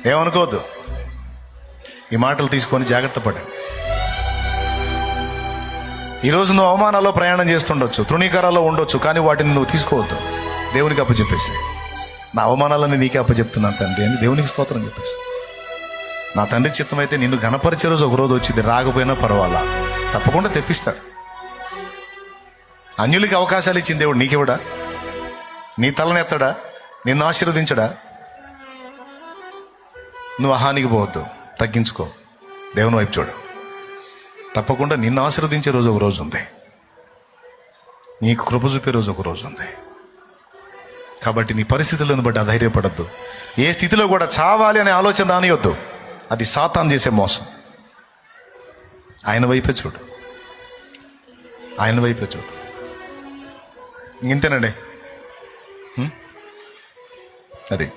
ఏమనుకోవద్దు. ఈ మాటలు తీసుకొని జాగ్రత్త పడండి. ఈరోజు నువ్వు అవమానాల్లో ప్రయాణం చేస్తుండొచ్చు, తృణీకారాల్లో ఉండొచ్చు, కానీ వాటిని నువ్వు తీసుకోవద్దు. దేవునికి అప్పచెప్పేసి, నా అవమానాలని నీకే అప్పచెప్తున్నాను తండ్రి అని దేవునికి స్తోత్రం చెప్పేసి, నా తండ్రి చిత్తం అయితే నిన్ను ఘనపరిచే రోజు ఒకరోజు వచ్చింది, రాకపోయినా పర్వాలా, తప్పకుండా తెప్పిస్తాడు. అన్యులకి అవకాశాలు ఇచ్చిన దేవుడు నీకెవడా? నీ తలనెత్తడా? నిన్ను ఆశీర్వదించడా? నువ్వు అహానికి పోవద్దు, తగ్గించుకో, దేవుని వైపు చూడు. తప్పకుండా నిన్ను ఆశీర్వదించే రోజు ఒక రోజు ఉంది, నీకు కృప చూపే రోజు ఒక రోజు ఉంది. కాబట్టి నీ పరిస్థితులను బట్టి అధైర్యపడద్దు. ఏ స్థితిలో కూడా చావాలి అనే ఆలోచన రానియొద్దు. అది సాతాను చేసే మోసం. ఆయన వైపే చూడు, ఆయన వైపే చూడు. ఇంతేనండి. అది